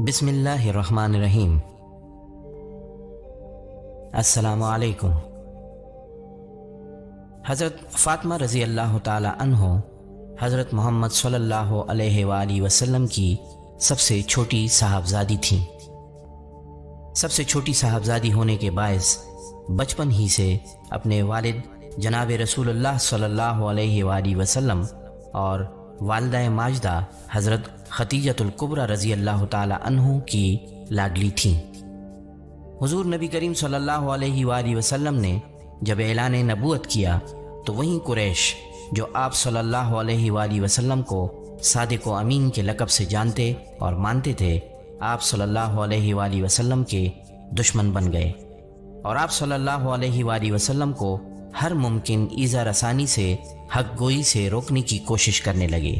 بسم اللہ الرحمن الرحیم۔ السلام علیکم۔ حضرت فاطمہ رضی اللہ تعالی عنہ حضرت محمد صلی اللہ علیہ وآلہ وسلم کی سب سے چھوٹی صاحبزادی تھیں۔ سب سے چھوٹی صاحبزادی ہونے کے باعث بچپن ہی سے اپنے والد جناب رسول اللہ صلی اللہ علیہ وآلہ وسلم اور والدہ ماجدہ حضرت خدیجۃ الکبریٰ رضی اللہ تعالی عنہ کی لاڈلی تھیں۔ حضور نبی کریم صلی اللہ علیہ وآلہ وسلم نے جب اعلان نبوت کیا تو وہیں قریش جو آپ صلی اللہ علیہ وآلہ وسلم کو صادق و امین کے لقب سے جانتے اور مانتے تھے، آپ صلی اللہ علیہ وآلہ وسلم کے دشمن بن گئے اور آپ صلی اللہ علیہ وآلہ وسلم کو ہر ممکن ایذا رسانی سے، حق گوئی سے روکنے کی کوشش کرنے لگے۔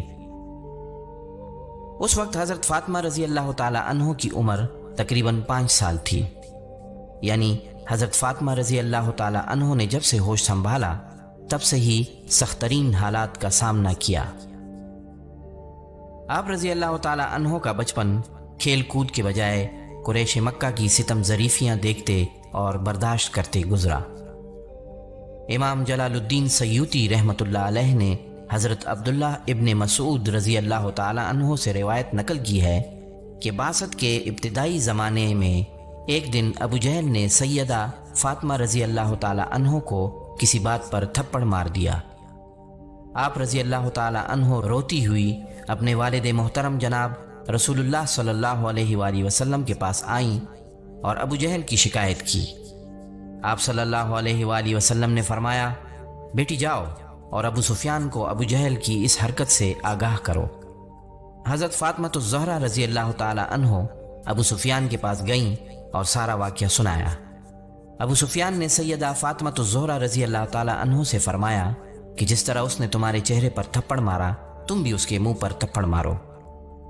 اس وقت حضرت فاطمہ رضی اللہ تعالی عنہ کی عمر تقریباً 5 سال تھی، یعنی حضرت فاطمہ رضی اللہ تعالی عنہ نے جب سے ہوش سنبھالا تب سے ہی سخت ترین حالات کا سامنا کیا۔ آپ رضی اللہ تعالی عنہ کا بچپن کھیل کود کے بجائے قریش مکہ کی ستم ظریفیاں دیکھتے اور برداشت کرتے گزرا۔ امام جلال الدین سیوطی رحمۃ اللہ علیہ نے حضرت عبداللہ ابن مسعود رضی اللہ تعالی عنہ سے روایت نقل کی ہے کہ بعثت کے ابتدائی زمانے میں ایک دن ابو جہل نے سیدہ فاطمہ رضی اللہ تعالی عنہ کو کسی بات پر تھپڑ مار دیا۔ آپ رضی اللہ تعالی عنہ روتی ہوئی اپنے والد محترم جناب رسول اللہ صلی اللہ علیہ وآلہ وسلم کے پاس آئیں اور ابو جہل کی شکایت کی۔ آپ صلی اللہ علیہ وآلہ وسلم نے فرمایا، بیٹی جاؤ اور ابو سفیان کو ابو جہل کی اس حرکت سے آگاہ کرو۔ حضرت فاطمہ الزہرا رضی اللہ تعالی عنہ ابو سفیان کے پاس گئیں اور سارا واقعہ سنایا۔ ابو سفیان نے سیدہ فاطمہ الزہرا رضی اللہ تعالی عنہ سے فرمایا کہ جس طرح اس نے تمہارے چہرے پر تھپڑ مارا تم بھی اس کے منہ پر تھپڑ مارو۔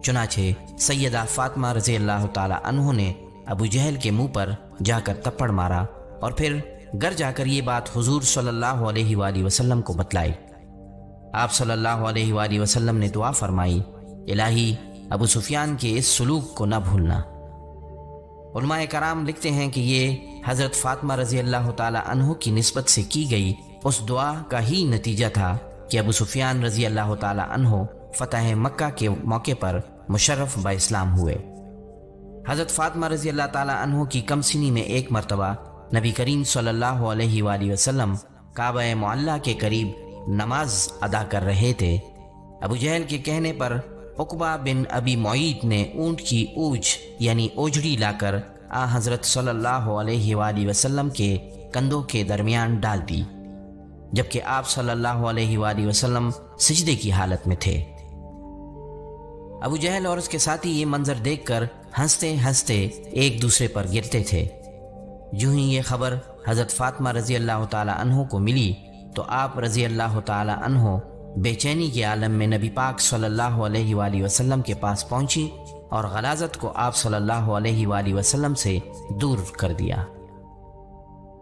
چنانچہ سیدہ فاطمہ رضی اللہ تعالی عنہ نے ابو جہل کے منہ پر جا کر تھپڑ مارا اور پھر گھر جا کر یہ بات حضور صلی اللہ علیہ وآلہ وسلم کو بتلائی۔ آپ صلی اللہ علیہ وآلہ وسلم نے دعا فرمائی، الہی ابو سفیان کے اس سلوک کو نہ بھولنا۔ علماء کرام لکھتے ہیں کہ یہ حضرت فاطمہ رضی اللہ تعالی عنہ کی نسبت سے کی گئی اس دعا کا ہی نتیجہ تھا کہ ابو سفیان رضی اللہ تعالی عنہ فتح مکہ کے موقع پر مشرف با اسلام ہوئے۔ حضرت فاطمہ رضی اللہ تعالی عنہ کی کم سنی میں ایک مرتبہ نبی کریم صلی اللہ علیہ وآلہ وسلم کعبہ معلیٰ کے قریب نماز ادا کر رہے تھے۔ ابو جہل کے کہنے پر عقبہ بن ابی معیط نے اونٹ کی اوج یعنی اوجڑی لا کر حضرت صلی اللہ علیہ وآلہ وسلم کے کندھوں کے درمیان ڈال دی، جبکہ آپ صلی اللہ علیہ وآلہ وسلم سجدے کی حالت میں تھے۔ ابو جہل اور اس کے ساتھی یہ منظر دیکھ کر ہنستے ہنستے ایک دوسرے پر گرتے تھے۔ جو ہی یہ خبر حضرت فاطمہ رضی اللہ تعالی عنہ کو ملی تو آپ رضی اللہ تعالی عنہ بے چینی کے عالم میں نبی پاک صلی اللہ علیہ وآلہ وسلم کے پاس پہنچی اور غلاظت کو آپ صلی اللہ علیہ وآلہ وسلم سے دور کر دیا۔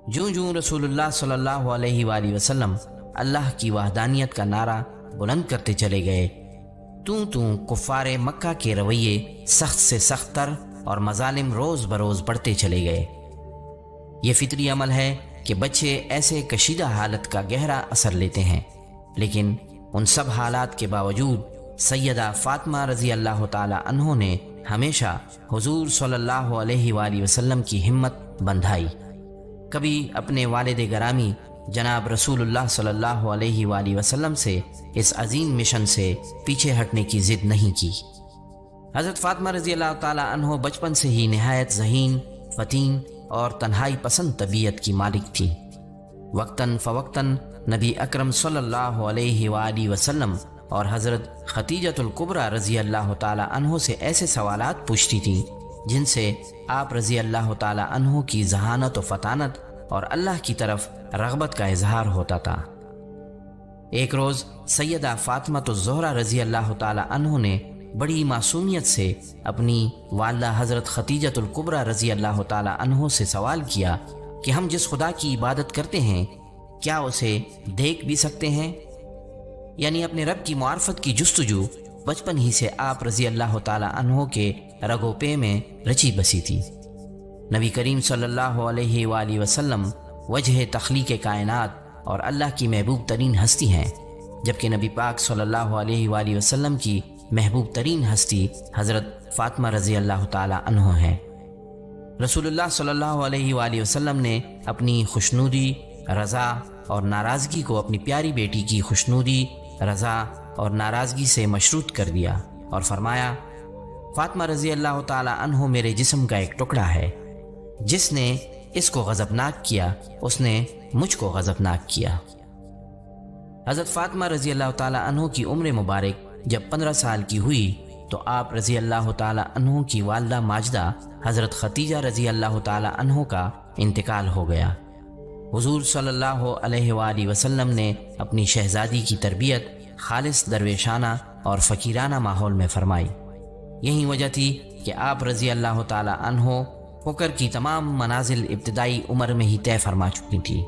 جوں جوں رسول اللہ صلی اللہ علیہ وآلہ وسلم اللہ کی وحدانیت کا نعرہ بلند کرتے چلے گئے، توں کفار مکہ کے رویے سخت سے سخت تر اور مظالم روز بروز بڑھتے چلے گئے۔ یہ فطری عمل ہے کہ بچے ایسے کشیدہ حالت کا گہرا اثر لیتے ہیں، لیکن ان سب حالات کے باوجود سیدہ فاطمہ رضی اللہ تعالی عنہ نے ہمیشہ حضور صلی اللہ علیہ وآلہ وسلم کی ہمت بندھائی، کبھی اپنے والد گرامی جناب رسول اللہ صلی اللہ علیہ وآلہ وسلم سے اس عظیم مشن سے پیچھے ہٹنے کی ضد نہیں کی۔ حضرت فاطمہ رضی اللہ تعالی عنہ بچپن سے ہی نہایت ذہین، فطین اور تنہائی پسند طبیعت کی مالک تھی۔ وقتاً فوقتاً نبی اکرم صلی اللہ علیہ وآلہ وسلم اور حضرت خدیجۃ الکبریٰ رضی اللہ تعالی عنہ سے ایسے سوالات پوچھتی تھیں جن سے آپ رضی اللہ تعالی عنہ کی ذہانت و فطانت اور اللہ کی طرف رغبت کا اظہار ہوتا تھا۔ ایک روز سیدہ فاطمہ الزہرا رضی اللہ تعالی عنہ نے بڑی معصومیت سے اپنی والدہ حضرت خدیجۃ الکبریٰ رضی اللہ تعالی عنہ سے سوال کیا کہ ہم جس خدا کی عبادت کرتے ہیں کیا اسے دیکھ بھی سکتے ہیں؟ یعنی اپنے رب کی معرفت کی جستجو بچپن ہی سے آپ رضی اللہ تعالیٰ عنہ کے رگو پے میں رچی بسی تھی۔ نبی کریم صلی اللہ علیہ وآلہ وسلم وجہ تخلیق کائنات اور اللہ کی محبوب ترین ہستی ہیں، جبکہ نبی پاک صلی اللہ علیہ وآلہ وسلم کی محبوب ترین ہستی حضرت فاطمہ رضی اللہ تعالیٰ عنہ ہیں۔ رسول اللہ صلی اللہ علیہ وآلہ وسلم نے اپنی خوشنودی، رضا اور ناراضگی کو اپنی پیاری بیٹی کی خوشنودی، رضا اور ناراضگی سے مشروط کر دیا اور فرمایا، فاطمہ رضی اللہ تعالیٰ عنہ میرے جسم کا ایک ٹکڑا ہے، جس نے اس کو غضبناک کیا اس نے مجھ کو غضبناک کیا۔ حضرت فاطمہ رضی اللہ تعالیٰ عنہ کی عمر مبارک جب 15 سال کی ہوئی تو آپ رضی اللہ تعالیٰ عنہ کی والدہ ماجدہ حضرت ختیجہ رضی اللہ تعالیٰ عنہ کا انتقال ہو گیا۔ حضور صلی اللہ علیہ وآلہ وسلم نے اپنی شہزادی کی تربیت خالص درویشانہ اور فقیرانہ ماحول میں فرمائی۔ یہی وجہ تھی کہ آپ رضی اللہ تعالیٰ عنہ فقر کی تمام منازل ابتدائی عمر میں ہی طے فرما چکی تھی۔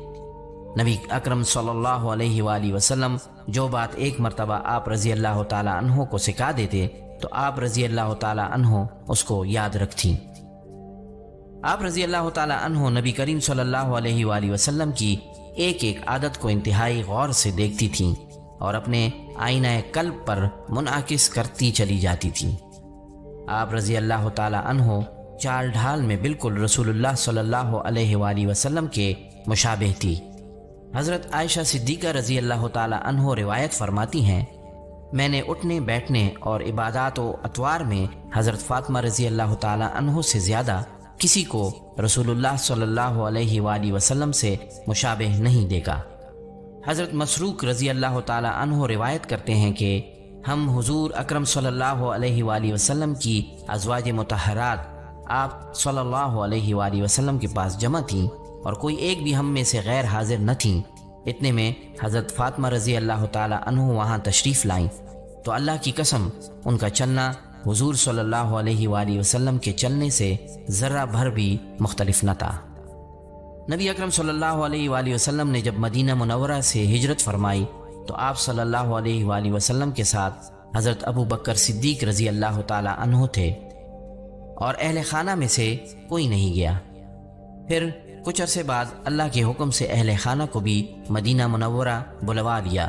نبی اکرم صلی اللہ علیہ وآلہ وسلم جو بات ایک مرتبہ آپ رضی اللہ تعالیٰ عنہ کو سکھا دیتے تو آپ رضی اللہ تعالیٰ عنہ اس کو یاد رکھتیں۔ آپ رضی اللہ تعالیٰ عنہ نبی کریم صلی اللہ علیہ وآلہ وسلم کی ایک ایک عادت کو انتہائی غور سے دیکھتی تھیں اور اپنے آئینہ قلب پر منعکس کرتی چلی جاتی تھیں۔ آپ رضی اللہ تعالیٰ عنہ چال ڈھال میں بالکل رسول اللہ صلی اللہ علیہ وآلہ وسلم کے مشابہ تھی۔ حضرت عائشہ صدیقہ رضی اللہ تعالیٰ عنہ روایت فرماتی ہیں، میں نے اٹھنے بیٹھنے اور عبادات و اطوار میں حضرت فاطمہ رضی اللہ تعالیٰ عنہ سے زیادہ کسی کو رسول اللہ صلی اللہ علیہ وآلہ وسلم سے مشابہ نہیں دیکھا۔ حضرت مسروق رضی اللہ تعالیٰ عنہ روایت کرتے ہیں کہ ہم حضور اکرم صلی اللہ علیہ وآلہ وسلم کی ازواج مطہرات آپ صلی اللہ علیہ وآلہ وسلم کے پاس جمع تھیں اور کوئی ایک بھی ہم میں سے غیر حاضر نہ تھیں۔ اتنے میں حضرت فاطمہ رضی اللہ تعالیٰ عنہ وہاں تشریف لائیں تو اللہ کی قسم ان کا چلنا حضور صلی اللہ علیہ وآلہ وسلم کے چلنے سے ذرہ بھر بھی مختلف نہ تھا۔ نبی اکرم صلی اللہ علیہ وآلہ وسلم نے جب مدینہ منورہ سے ہجرت فرمائی تو آپ صلی اللہ علیہ وآلہ وسلم کے ساتھ حضرت ابو بکر صدیق رضی اللہ تعالیٰ عنہ تھے اور اہل خانہ میں سے کوئی نہیں گیا۔ پھر کچھ عرصے بعد اللہ کے حکم سے اہل خانہ کو بھی مدینہ منورہ بلوا لیا۔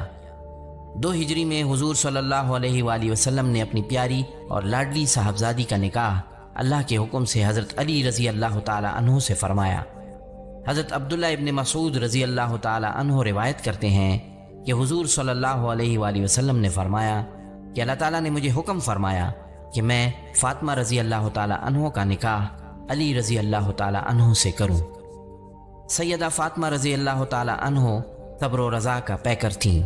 2 ہجری میں حضور صلی اللہ علیہ وآلہ وسلم نے اپنی پیاری اور لاڈلی صاحبزادی کا نکاح اللہ کے حکم سے حضرت علی رضی اللہ تعالیٰ عنہ سے فرمایا۔ حضرت عبداللہ ابن مسعود رضی اللہ تعالیٰ عنہ روایت کرتے ہیں کہ حضور صلی اللہ علیہ وآلہ وسلم نے فرمایا کہ اللہ تعالیٰ نے مجھے حکم فرمایا کہ میں فاطمہ رضی اللہ تعالیٰ عنہ کا نکاح علی رضی اللہ تعالیٰ عنہ سے کروں۔ سیدہ فاطمہ رضی اللہ تعالیٰ عنہ صبر و رضا کا پیکر تھیں۔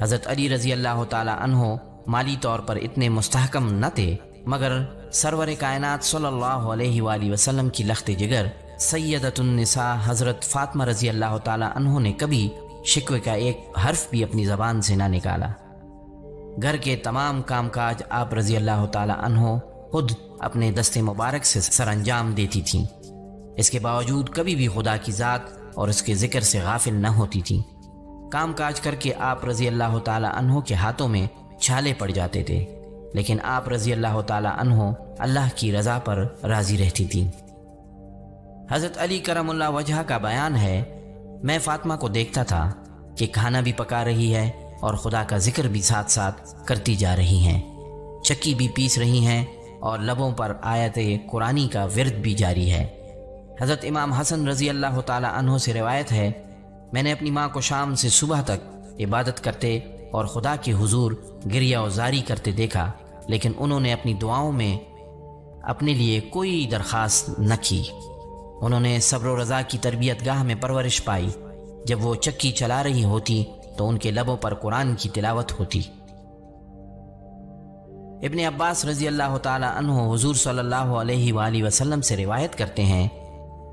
حضرت علی رضی اللہ تعالیٰ عنہ مالی طور پر اتنے مستحکم نہ تھے، مگر سرور کائنات صلی اللہ علیہ وآلہ وسلم کی لخت جگر سیدۃ النساء حضرت فاطمہ رضی اللہ تعالیٰ عنہ نے کبھی شکوے کا ایک حرف بھی اپنی زبان سے نہ نکالا۔ گھر کے تمام کام کاج آپ رضی اللہ تعالیٰ عنہ خود اپنے دست مبارک سے سر انجام دیتی تھیں۔ اس کے باوجود کبھی بھی خدا کی ذات اور اس کے ذکر سے غافل نہ ہوتی تھیں۔ کام کاج کر کے آپ رضی اللہ تعالیٰ عنہ کے ہاتھوں میں چھالے پڑ جاتے تھے، لیکن آپ رضی اللہ تعالیٰ عنہ اللہ کی رضا پر راضی رہتی تھیں۔ حضرت علی کرم اللہ وجہ کا بیان ہے، میں فاطمہ کو دیکھتا تھا کہ کھانا بھی پکا رہی ہے اور خدا کا ذکر بھی ساتھ ساتھ کرتی جا رہی ہیں، چکی بھی پیس رہی ہیں اور لبوں پر آیت قرآنی کا ورد بھی جاری ہے۔ حضرت امام حسن رضی اللہ تعالیٰ عنہ سے روایت ہے، میں نے اپنی ماں کو شام سے صبح تک عبادت کرتے اور خدا کے حضور گریہ و زاری کرتے دیکھا، لیکن انہوں نے اپنی دعاؤں میں اپنے لیے کوئی درخواست نہ کی۔ انہوں نے صبر و رضا کی تربیت گاہ میں پرورش پائی۔ جب وہ چکی چلا رہی ہوتی تو ان کے لبوں پر قرآن کی تلاوت ہوتی۔ ابن عباس رضی اللہ تعالی عنہ حضور صلی اللہ علیہ وآلہ وسلم سے روایت کرتے ہیں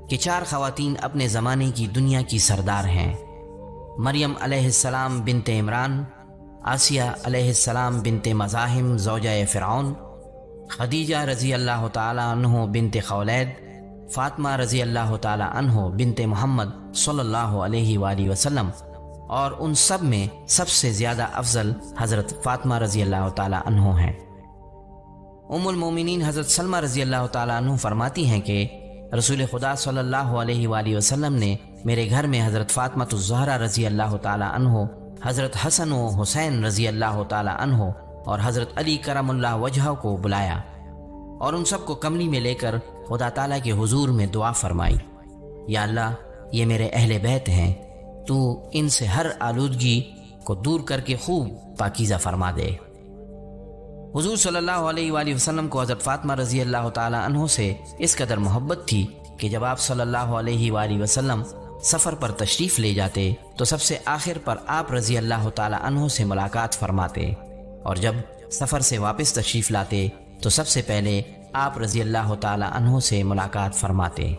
کہ 4 خواتین اپنے زمانے کی دنیا کی سردار ہیں: مریم علیہ السلام بنت عمران، آسیہ علیہ السلام بنت مزاحم زوجہ فرعون، خدیجہ رضی اللہ تعالی عنہ بنت خولید، فاطمہ رضی اللہ تعالی عنہ بنت محمد صلی اللہ علیہ وآلہ وسلم، اور ان سب میں سب سے زیادہ افضل حضرت فاطمہ رضی اللہ تعالی عنہ ہیں۔ ام المومنین حضرت سلمہ رضی اللہ تعالی عنہ فرماتی ہیں کہ رسول خدا صلی اللہ علیہ وآلہ وسلم نے میرے گھر میں حضرت فاطمہ الزہرا رضی اللہ تعالی عنہ، حضرت حسن و حسین رضی اللہ تعالی عنہ اور حضرت علی کرم اللہ وجہہ کو بلایا اور ان سب کو کملی میں لے کر خدا تعالیٰ کے حضور میں دعا فرمائی، یا اللہ یہ میرے اہل بیت ہیں، تو ان سے ہر آلودگی کو دور کر کے خوب پاکیزہ فرما دے۔ حضور صلی اللہ علیہ وآلہ وسلم کو حضرت فاطمہ رضی اللہ تعالی عنہ سے اس قدر محبت تھی کہ جب آپ صلی اللہ علیہ وآلہ وسلم سفر پر تشریف لے جاتے تو سب سے آخر پر آپ رضی اللہ تعالی عنہ سے ملاقات فرماتے، اور جب سفر سے واپس تشریف لاتے تو سب سے پہلے آپ رضی اللہ تعالی عنہ سے ملاقات فرماتے۔